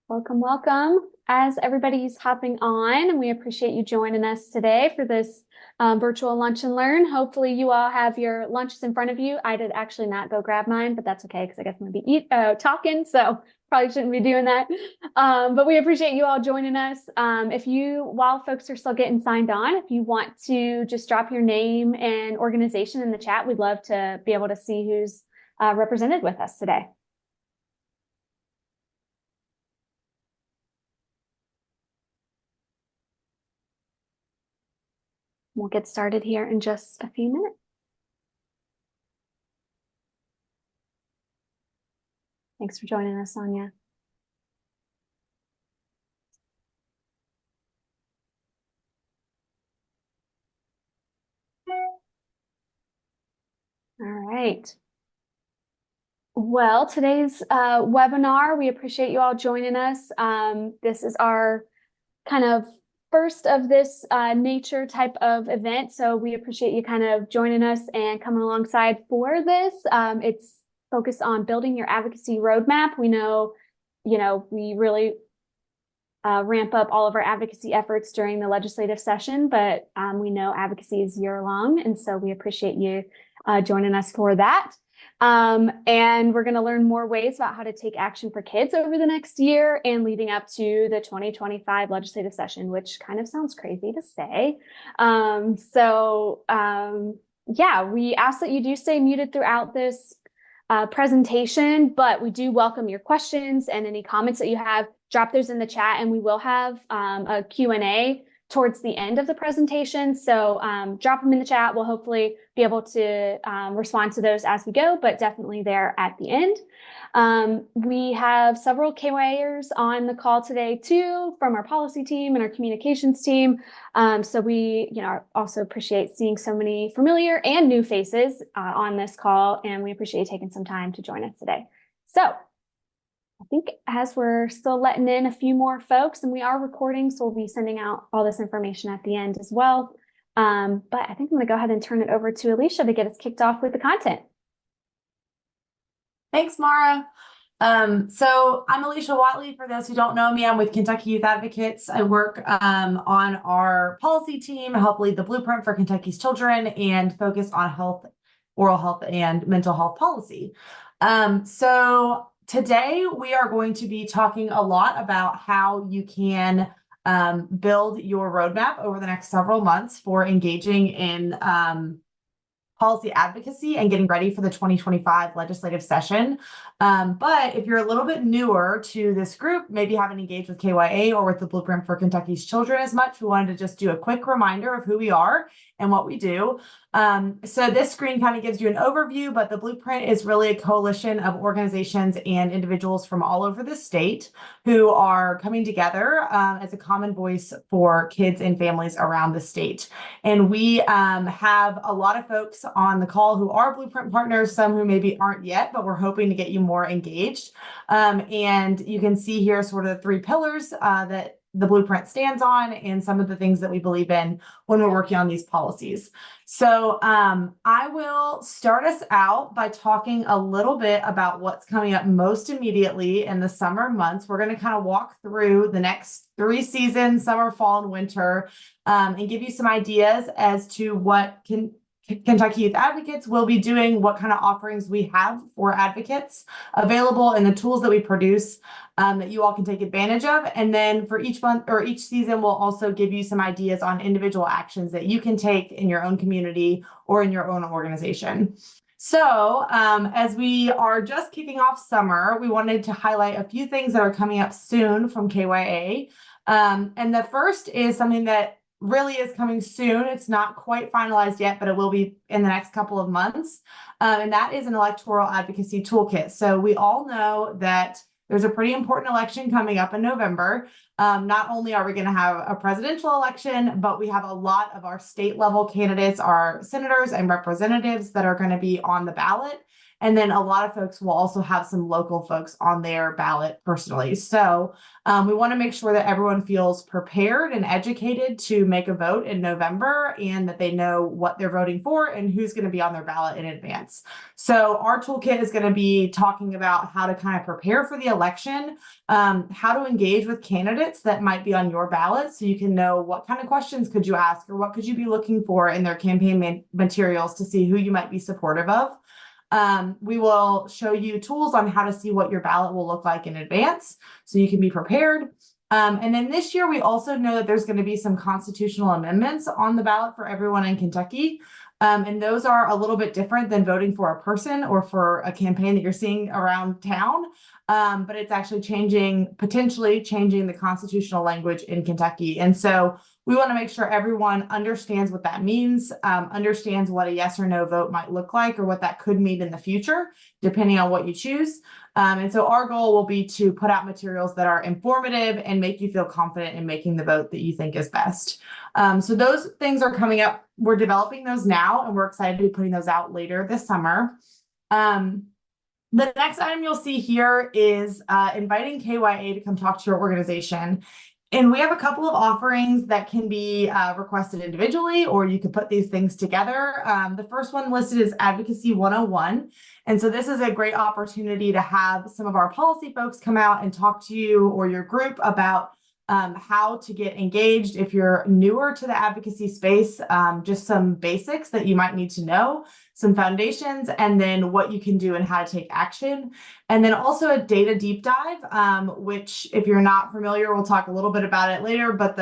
Welcome, welcome. As everybody's hopping on, we appreciate you joining us today for this virtual lunch and learn. Hopefully you all have your lunches in front of you. I did actually not go grab mine, but that's okay because I guess I'm going to be talking, so probably shouldn't be doing that. But we appreciate you all joining us. While folks are still getting signed on, if you want to just drop your name and organization in the chat, we'd love to be able to see who's represented with us today. We'll get started here in just a few minutes. Thanks for joining us, Sonia. All right. Well, today's webinar, we appreciate you all joining us. This is our kind of first of this nature type of event. So we appreciate you kind of joining us and coming alongside for this. It's focused on building your advocacy roadmap. We know, we really ramp up all of our advocacy efforts during the legislative session, but we know advocacy is year-long, and so we appreciate you joining us for that. And we're going to learn more ways about how to take action for kids over the next year and leading up to the 2025 legislative session, which kind of sounds crazy to say. Yeah, we ask that you do stay muted throughout this presentation, but we do welcome your questions and any comments that you have. Drop those in the chat, and we will have a Q&A towards the end of the presentation. So drop them in the chat. We'll hopefully be able to respond to those as we go, but definitely there at the end. We have several KYAers on the call today too, from our policy team and our communications team. So we also appreciate seeing so many familiar and new faces on this call, and we appreciate you taking some time to join us today. So I think as we're still letting in a few more folks, and we are recording, so we'll be sending out all this information at the end as well. But I think I'm going to go ahead and turn it over to Alicia to get us kicked off with the content. Thanks, Mara. So I'm Alicia Watley. For those who don't know me, I'm with Kentucky Youth Advocates. I work on our policy team, help lead the blueprint for Kentucky's children, and focus on health, oral health, and mental health policy. So today we are going to be talking a lot about how you can build your roadmap over the next several months for engaging in policy advocacy and getting ready for the 2025 legislative session. But if you're a little bit newer to this group, maybe haven't engaged with KYA or with the Blueprint for Kentucky's Children as much, we wanted to just do a quick reminder of who we are and what we do. So this screen kind of gives you an overview, but the Blueprint is really a coalition of organizations and individuals from all over the state who are coming together as a common voice for kids and families around the state. And we have a lot of folks on the call who are Blueprint partners, some who maybe aren't yet, but we're hoping to get you more engaged. And you can see here sort of the three pillars that the Blueprint stands on and some of the things that we believe in when we're working on these policies. So I will start us out by talking a little bit about what's coming up most immediately in the summer months. We're going to kind of walk through the next 3 seasons, summer, fall, and winter, and give you some ideas as to what Kentucky Youth Advocates will be doing, what kind of offerings we have for advocates available, and the tools that we produce that you all can take advantage of. And then for each month or each season, we'll also give you some ideas on individual actions that you can take in your own community or in your own organization. So as we are just kicking off summer, we wanted to highlight a few things that are coming up soon from KYA. And the first is something that really is coming soon. It's not quite finalized yet, but it will be in the next couple of months. And that is an electoral advocacy toolkit. So we all know that there's a pretty important election coming up in November. Not only are we going to have a presidential election, but we have a lot of our state level candidates, our senators and representatives that are going to be on the ballot. And then a lot of folks will also have some local folks on their ballot personally. So we want to make sure that everyone feels prepared and educated to make a vote in November, and that they know what they're voting for and who's going to be on their ballot in advance. So our toolkit is going to be talking about how to kind of prepare for the election, how to engage with candidates that might be on your ballot, so you can know what kind of questions could you ask, or what could you be looking for in their campaign materials to see who you might be supportive of. We will show you tools on how to see what your ballot will look like in advance, so you can be prepared. And then this year, we also know that there's going to be some constitutional amendments on the ballot for everyone in Kentucky. And those are a little bit different than voting for a person or for a campaign that you're seeing around town. But it's actually potentially changing the constitutional language in Kentucky. And so we want to make sure everyone understands what that means, understands what a yes or no vote might look like, or what that could mean in the future, depending on what you choose. And so our goal will be to put out materials that are informative and make you feel confident in making the vote that you think is best. So those things are coming up. We're developing those now, and we're excited to be putting those out later this summer. The next item you'll see here is inviting KYA to come talk to your organization. And we have a couple of offerings that can be requested individually, or you could put these things together. The first one listed is Advocacy 101. And so this is a great opportunity to have some of our policy folks come out and talk to you or your group about how to get engaged. If you're newer to the advocacy space, just some basics that you might need to know, some foundations, and then what you can do and how to take action. And then also a data deep dive, which if you're not familiar, we'll talk a little bit about it later, but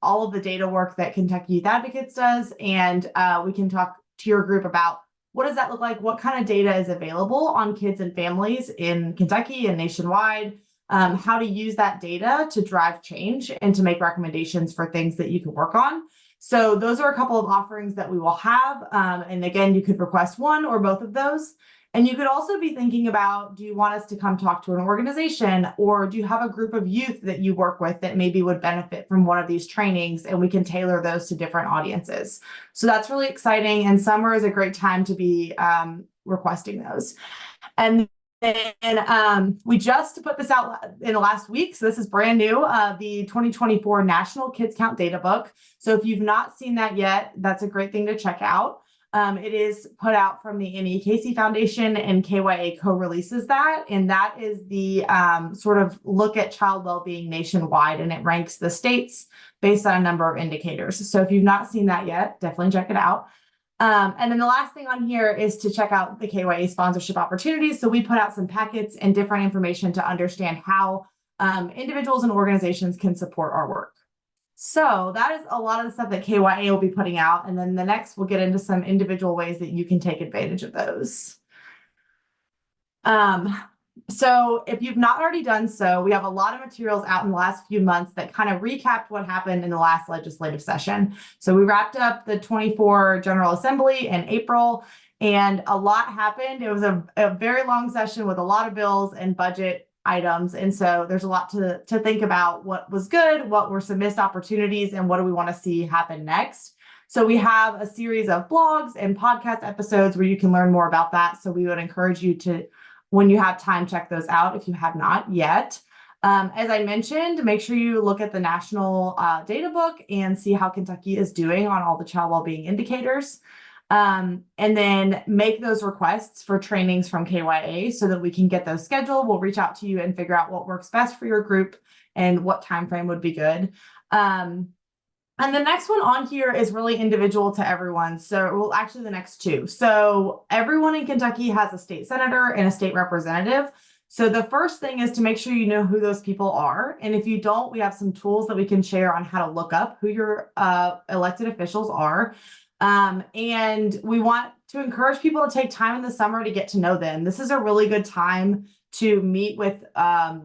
all of the data work that Kentucky Youth Advocates does. And we can talk to your group about what does that look like? What kind of data is available on kids and families in Kentucky and nationwide? How to use that data to drive change and to make recommendations for things that you can work on. So those are a couple of offerings that we will have. And again, you could request one or both of those. And you could also be thinking about, do you want us to come talk to an organization, or do you have a group of youth that you work with that maybe would benefit from one of these trainings, and we can tailor those to different audiences. So that's really exciting. And summer is a great time to be requesting those. And we just put this out in the last week, so this is brand new, the 2024 National Kids Count Data Book. So if you've not seen that yet, that's a great thing to check out. It is put out from the Annie Casey Foundation, and KYA co-releases that, and that is the sort of look at child well-being nationwide, and it ranks the states based on a number of indicators. So if you've not seen that yet, definitely check it out. And then the last thing on here is to check out the KYA sponsorship opportunities. So we put out some packets and different information to understand how individuals and organizations can support our work. So that is a lot of the stuff that KYA will be putting out. And then the next, we'll get into some individual ways that you can take advantage of those. So if you've not already done so, we have a lot of materials out in the last few months that kind of recapped what happened in the last legislative session. So we wrapped up the 24 General Assembly in April, and a lot happened. It was a very long session with a lot of bills and budget items. And so there's a lot to think about. What was good, what were some missed opportunities, and what do we want to see happen next? So we have a series of blogs and podcast episodes where you can learn more about that. So we would encourage you to, when you have time, check those out if you have not yet. As I mentioned, make sure you look at the national data book and see how Kentucky is doing on all the child well-being indicators. And then make those requests for trainings from KYA so that we can get those scheduled. We'll reach out to you and figure out what works best for your group and what time frame would be good. And the next one on here is really individual to everyone. So, well, actually the next two. So everyone in Kentucky has a state senator and a state representative. So the first thing is to make sure you know who those people are. And if you don't, we have some tools that we can share on how to look up who your elected officials are. And we want to encourage people to take time in the summer to get to know them. This is a really good time to meet with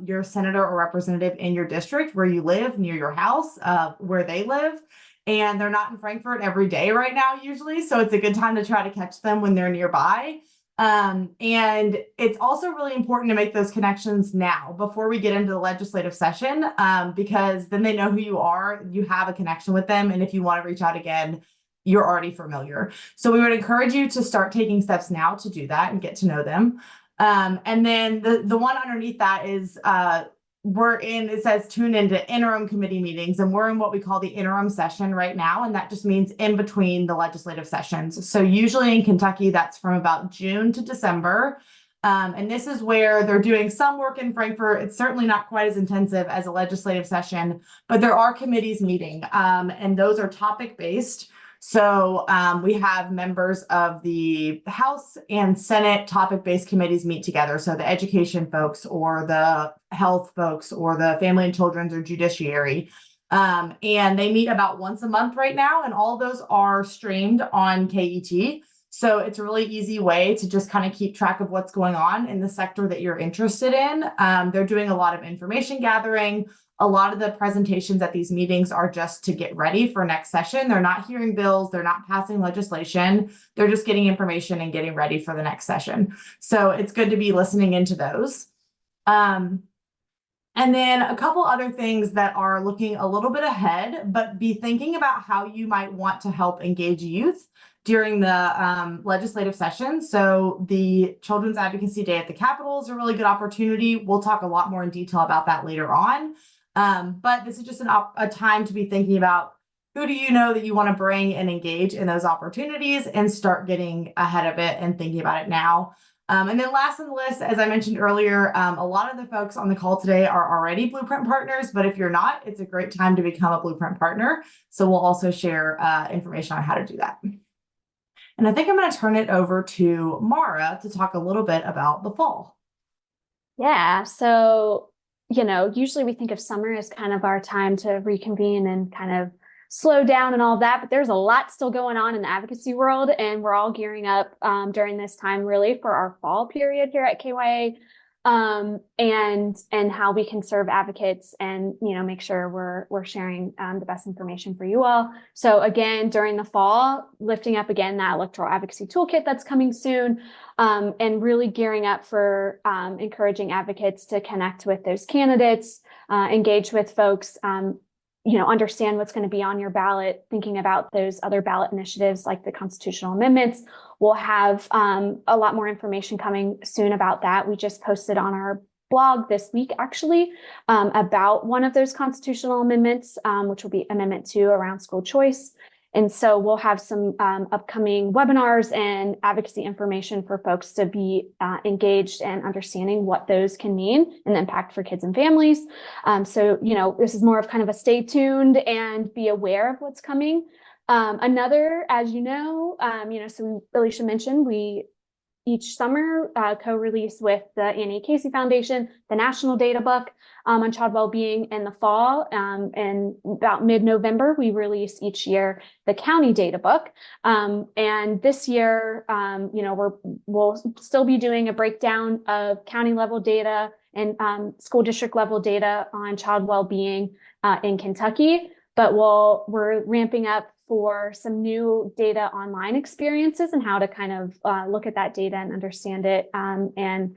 your senator or representative in your district where you live, near your house, where they live. And they're not in Frankfort every day right now, usually. So it's a good time to try to catch them when they're nearby. And it's also really important to make those connections now before we get into the legislative session, because then they know who you are, you have a connection with them. And if you want to reach out again, you're already familiar. So we would encourage you to start taking steps now to do that and get to know them. And then the one underneath that is it says tune into interim committee meetings, and we're in what we call the interim session right now. And that just means in between the legislative sessions. So usually in Kentucky, that's from about June to December. And this is where they're doing some work in Frankfurt. It's certainly not quite as intensive as a legislative session, but there are committees meeting, and those are topic based. So we have members of the House and Senate topic-based committees meet together. So the education folks or the health folks or the family and children's or judiciary. And they meet about once a month right now. And all those are streamed on KET. So it's a really easy way to just kind of keep track of what's going on in the sector that you're interested in. They're doing a lot of information gathering. A lot of the presentations at these meetings are just to get ready for next session. They're not hearing bills. They're not passing legislation. They're just getting information and getting ready for the next session. So it's good to be listening into those. And then a couple other things that are looking a little bit ahead, but be thinking about how you might want to help engage youth during the legislative session. So the Children's Advocacy Day at the Capitol is a really good opportunity. We'll talk a lot more in detail about that later on. But this is just a time to be thinking about who do you know that you want to bring and engage in those opportunities and start getting ahead of it and thinking about it now. And then last on the list, as I mentioned earlier, a lot of the folks on the call today are already Blueprint partners, but if you're not, it's a great time to become a Blueprint partner. So we'll also share information on how to do that. And I think I'm going to turn it over to Mara to talk a little bit about the fall. Yeah, so, usually we think of summer as kind of our time to reconvene and kind of slow down and all of that, but there's a lot still going on in the advocacy world, and we're all gearing up during this time really for our fall period here at KYA, and how we can serve advocates and make sure we're sharing the best information for you all. So again, during the fall, lifting up again that electoral advocacy toolkit that's coming soon, and really gearing up for encouraging advocates to connect with those candidates, engage with folks, understand what's going to be on your ballot, thinking about those other ballot initiatives like the constitutional amendments. We'll have a lot more information coming soon about that. We just posted on our blog this week, actually, about one of those constitutional amendments, which will be Amendment 2 around school choice. And so we'll have some upcoming webinars and advocacy information for folks to be engaged and understanding what those can mean and the impact for kids and families. So, this is more of kind of a stay tuned and be aware of what's coming. Another, as so Alicia mentioned, we each summer co-release with the Annie Casey Foundation, the National Data Book on child well-being. In the fall, and about mid-November, we release each year the County Data Book. And this year, we'll still be doing a breakdown of county level data and school district level data on child well-being in Kentucky, but we're ramping up for some new data online experiences and how to kind of look at that data and understand it, and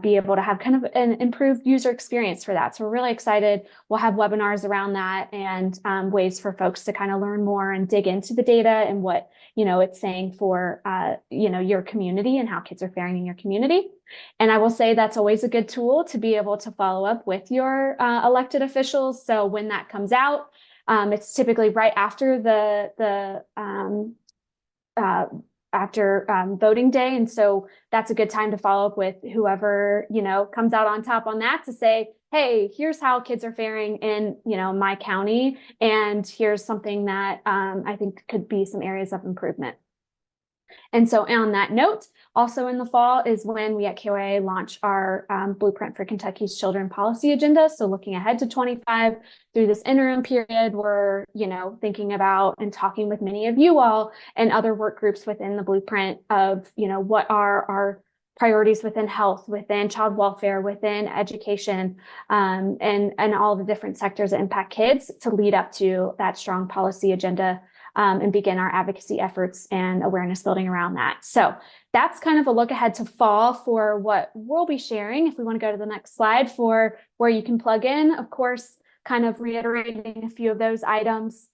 be able to have kind of an improved user experience for that. So we're really excited. We'll have webinars around that and ways for folks to kind of learn more and dig into the data and what it's saying for your community and how kids are faring in your community. And I will say that's always a good tool to be able to follow up with your elected officials. So when that comes out, it's typically right after after voting day. And so that's a good time to follow up with whoever, comes out on top on that to say, hey, here's how kids are faring in, my county. And here's something that I think could be some areas of improvement. And so on that note, also in the fall is when we at KYA launch our Blueprint for Kentucky's Children Policy Agenda. So looking ahead to 25 through this interim period, we're, thinking about and talking with many of you all and other work groups within the Blueprint of, what are our priorities within health, within child welfare, within education, and all the different sectors that impact kids to lead up to that strong policy agenda. And begin our advocacy efforts and awareness building around that. So that's kind of a look ahead to fall for what we'll be sharing. If we want to go to the next slide for where you can plug in, of course, kind of reiterating a few of those items.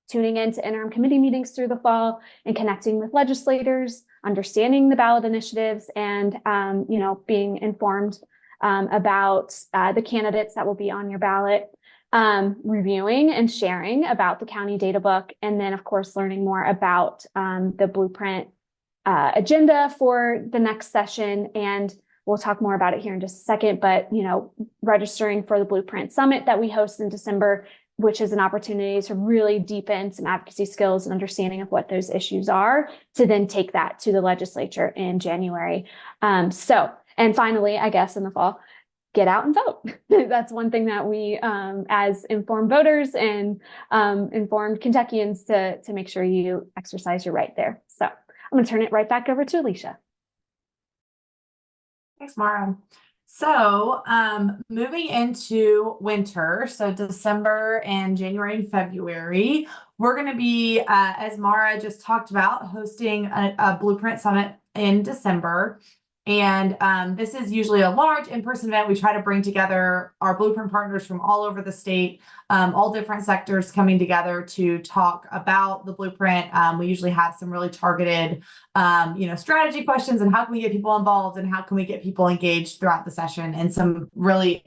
tuning into interim committee meetings through the fall and connecting with legislators, understanding the ballot initiatives, and being informed about the candidates that will be on your ballot, reviewing and sharing about the county data book, and then, of course, learning more about the blueprint agenda for the next session. And we'll talk more about it here in just a second, but, registering for the Blueprint Summit that we host in December, which is an opportunity to really deepen some advocacy skills and understanding of what those issues are, to then take that to the legislature in January. And finally, I guess in the fall, get out and vote. That's one thing that we, as informed voters and informed Kentuckians, to make sure you exercise your right there. So I'm going to turn it right back over to Alicia. Thanks, Mara. So moving into winter, so December and January and February, we're going to be, as Mara just talked about, hosting a Blueprint Summit in December. And this is usually a large in-person event. We try to bring together our Blueprint partners from all over the state, all different sectors coming together to talk about the Blueprint. We usually have some really targeted, strategy questions, and how can we get people involved, and how can we get people engaged throughout the session, and some really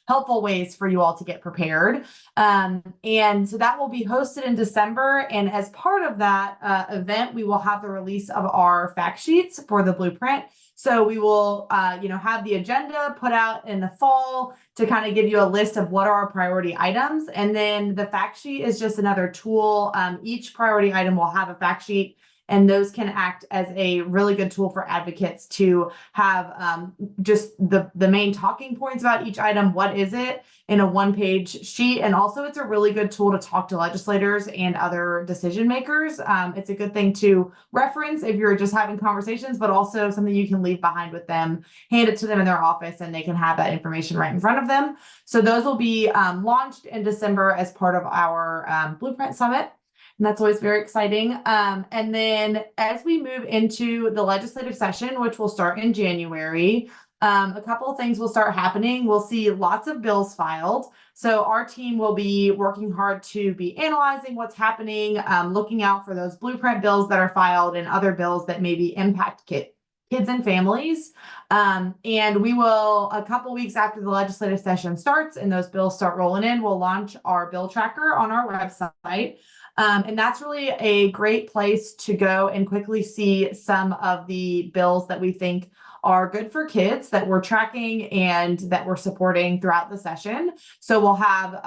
helpful ways for you all to get prepared. And so that will be hosted in December. And as part of that event, we will have the release of our fact sheets for the Blueprint. So we will, have the agenda put out in the fall to kind of give you a list of what are our priority items. And then the fact sheet is just another tool. Each priority item will have a fact sheet, and those can act as a really good tool for advocates to have just the main talking points about each item. What is it, in a one-page sheet? And also, it's a really good tool to talk to legislators and other decision makers. It's a good thing to reference if you're just having conversations, but also something you can leave behind with them, hand it to them in their office, and they can have that information right in front of them. So those will be launched in December as part of our Blueprint Summit. And that's always very exciting. And then as we move into the legislative session, which will start in January, a couple of things will start happening. We'll see lots of bills filed. So our team will be working hard to be analyzing what's happening, looking out for those Blueprint bills that are filed and other bills that maybe impact kids and families. And we will, a couple weeks after the legislative session starts and those bills start rolling in, we'll launch our bill tracker on our website. And that's really a great place to go and quickly see some of the bills that we think are good for kids that we're tracking and that we're supporting throughout the session. So we'll have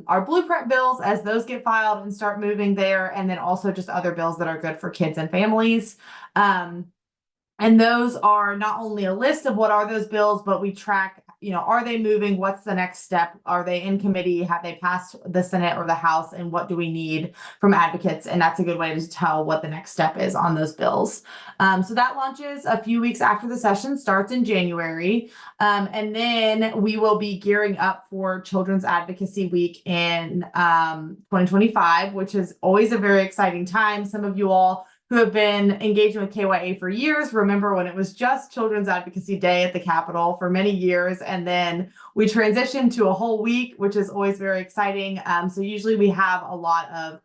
our Blueprint bills as those get filed and start moving there, and then also just other bills that are good for kids and families. And those are not only a list of what are those bills, but we track, are they moving? What's the next step? Are they in committee? Have they passed the Senate or the House? And what do we need from advocates? And that's a good way to tell what the next step is on those bills. So that launches a few weeks after the session starts in January. And then we will be gearing up for Children's Advocacy Week in 2025, which is always a very exciting time. Some of you all who have been engaging with KYA for years remember when it was just Children's Advocacy Day at the Capitol for many years, and then we transitioned to a whole week, which is always very exciting. So usually we have a lot of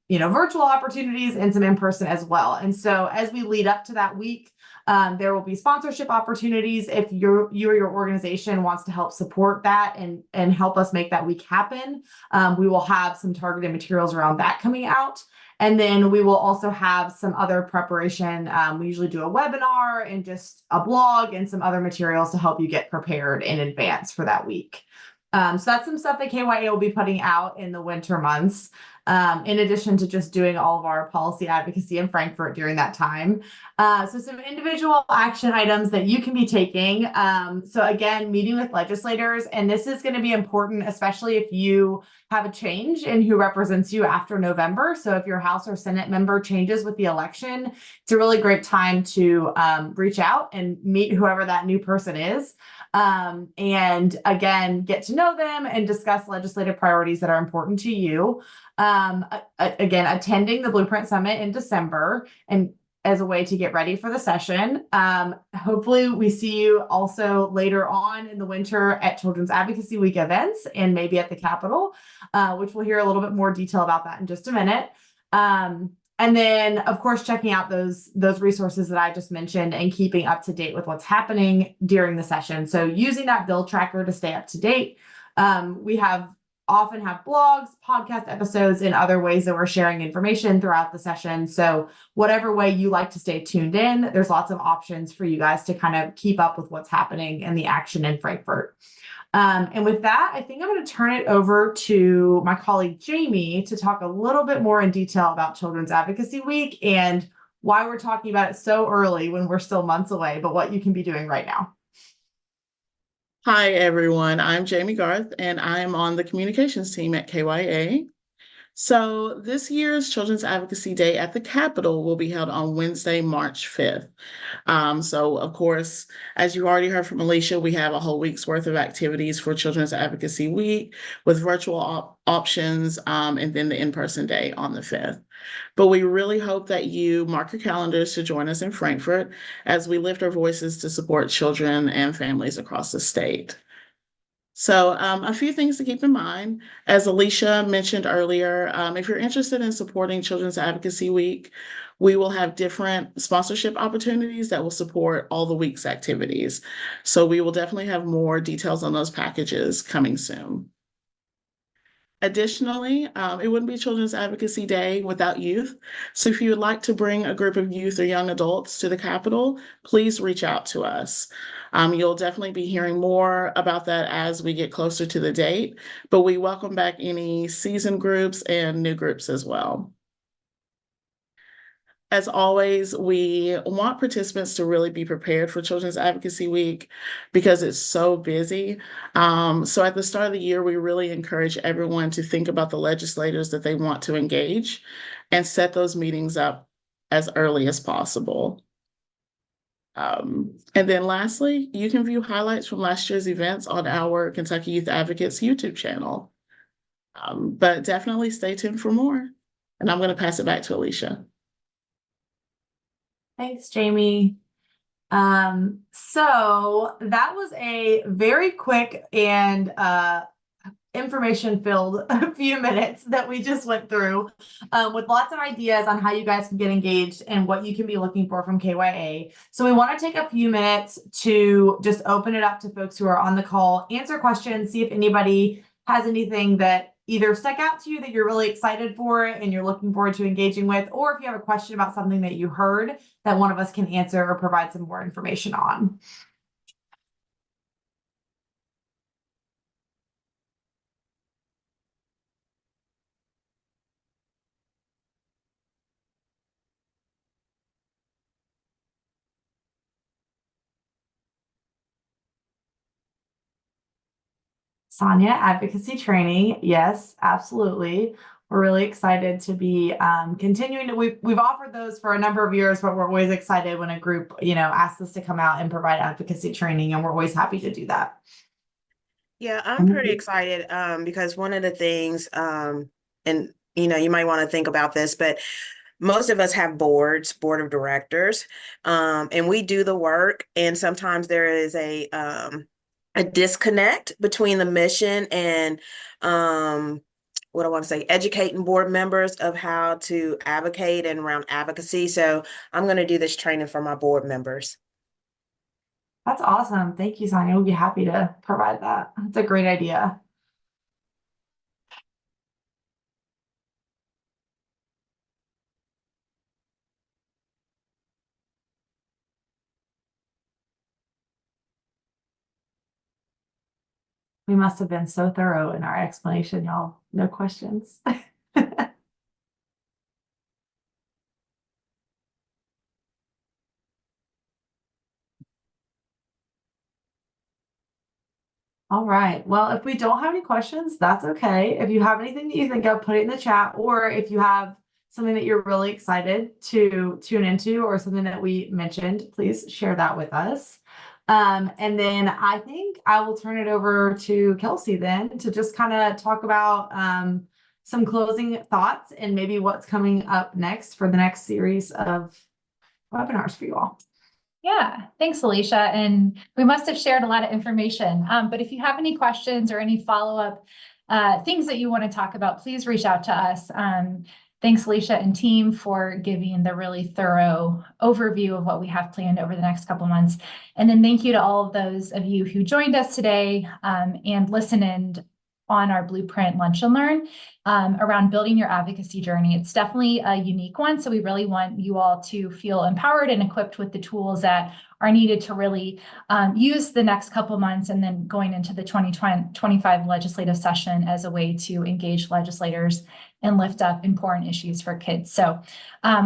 virtual opportunities and some in person as well. And so as we lead up to that week, there will be sponsorship opportunities. If you or your organization wants to help support that and help us make that week happen, we will have some targeted materials around that coming out. And then we will also have some other preparation. We usually do a webinar and just a blog and some other materials to help you get prepared in advance for that week. So that's some stuff that KYA will be putting out in the winter months, in addition to just doing all of our policy advocacy in Frankfurt during that time. So some individual action items that you can be taking. So again, meeting with legislators, and this is going to be important, especially if you have a change in who represents you after November. So if your House or Senate member changes with the election, it's a really great time to reach out and meet whoever that new person is. And again, get to know them and discuss legislative priorities that are important to you. Again, attending the Blueprint Summit in December and as a way to get ready for the session. Hopefully we see you also later on in the winter at Children's Advocacy Week events and maybe at the Capitol, which we'll hear a little bit more detail about that in just a minute. And then, of course, checking out those resources that I just mentioned and keeping up to date with what's happening during the session. So using that bill tracker to stay up to date. We often have blogs, podcast episodes, and other ways that we're sharing information throughout the session. So whatever way you like to stay tuned in, there's lots of options for you guys to kind of keep up with what's happening in the action in Frankfort. And with that, I think I'm going to turn it over to my colleague Jamie to talk a little bit more in detail about Children's Advocacy Week and why we're talking about it so early when we're still months away, but what you can be doing right now. Hi, everyone. I'm Jamie Garth, and I'm on the communications team at KYA. So this year's Children's Advocacy Day at the Capitol will be held on Wednesday, March 5th. So of course, as you already heard from Alicia, we have a whole week's worth of activities for Children's Advocacy Week with virtual options, and then the in-person day on the 5th. But we really hope that you mark your calendars to join us in Frankfort as we lift our voices to support children and families across the state. So a few things to keep in mind. As Alicia mentioned earlier, if you're interested in supporting Children's Advocacy Week, we will have different sponsorship opportunities that will support all the week's activities. So we will definitely have more details on those packages coming soon. Additionally, it wouldn't be Children's Advocacy Day without youth. So if you would like to bring a group of youth or young adults to the Capitol, please reach out to us. You'll definitely be hearing more about that as we get closer to the date, but we welcome back any seasoned groups and new groups as well. As always, we want participants to really be prepared for Children's Advocacy Week because it's so busy. So at the start of the year, we really encourage everyone to think about the legislators that they want to engage and set those meetings up as early as possible. And then lastly, you can view highlights from last year's events on our Kentucky Youth Advocates YouTube channel. But definitely stay tuned for more. And I'm going to pass it back to Alicia. Thanks, Jamie. So that was a very quick and information-filled few minutes that we just went through with lots of ideas on how you guys can get engaged and what you can be looking for from KYA. So we want to take a few minutes to just open it up to folks who are on the call, answer questions, see if anybody has anything that either stuck out to you that you're really excited for and you're looking forward to engaging with, or if you have a question about something that you heard that one of us can answer or provide some more information on. Sonia, advocacy training. Yes, absolutely. We're really excited to be continuing to, we've offered those for a number of years, but we're always excited when a group, asks us to come out and provide advocacy training, and we're always happy to do that. Yeah, I'm pretty excited because one of the things, and you might want to think about this, but most of us have board of directors, and we do the work, and sometimes there is a disconnect between the mission and what I want to say, educating board members of how to advocate and around advocacy. So I'm going to do this training for my board members. That's awesome. Thank you, Sonia. We'll be happy to provide that. That's a great idea. We must have been so thorough in our explanation, y'all. No questions. All right. Well, if we don't have any questions, that's okay. If you have anything that you think of, put it in the chat, or if you have something that you're really excited to tune into or something that we mentioned, please share that with us. And then I think I will turn it over to Kelsey then to just kind of talk about some closing thoughts and maybe what's coming up next for the next series of webinars for you all. Yeah, thanks, Alicia. And we must have shared a lot of information. But if you have any questions or any follow-up things that you want to talk about, please reach out to us. Thanks, Alicia and team, for giving the really thorough overview of what we have planned over the next couple months. And then thank you to all of those of you who joined us today and listened on our Blueprint Lunch and Learn around building your advocacy journey. It's definitely a unique one. So we really want you all to feel empowered and equipped with the tools that are needed to really use the next couple months and then going into the 2025 legislative session as a way to engage legislators and lift up important issues for kids. So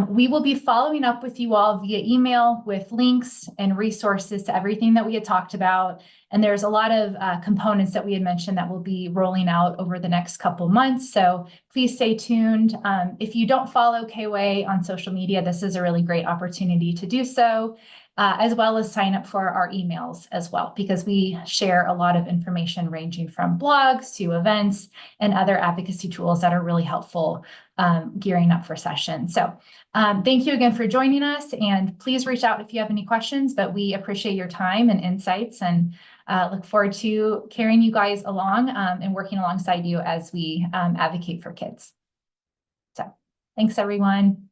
we will be following up with you all via email with links and resources to everything that we had talked about. And there's a lot of components that we had mentioned that will be rolling out over the next couple months. So please stay tuned. If you don't follow KWA on social media, this is a really great opportunity to do so, as well as sign up for our emails as well, because we share a lot of information ranging from blogs to events and other advocacy tools that are really helpful gearing up for session. So thank you again for joining us, and please reach out if you have any questions, but we appreciate your time and insights and look forward to carrying you guys along and working alongside you as we advocate for kids. So thanks, everyone.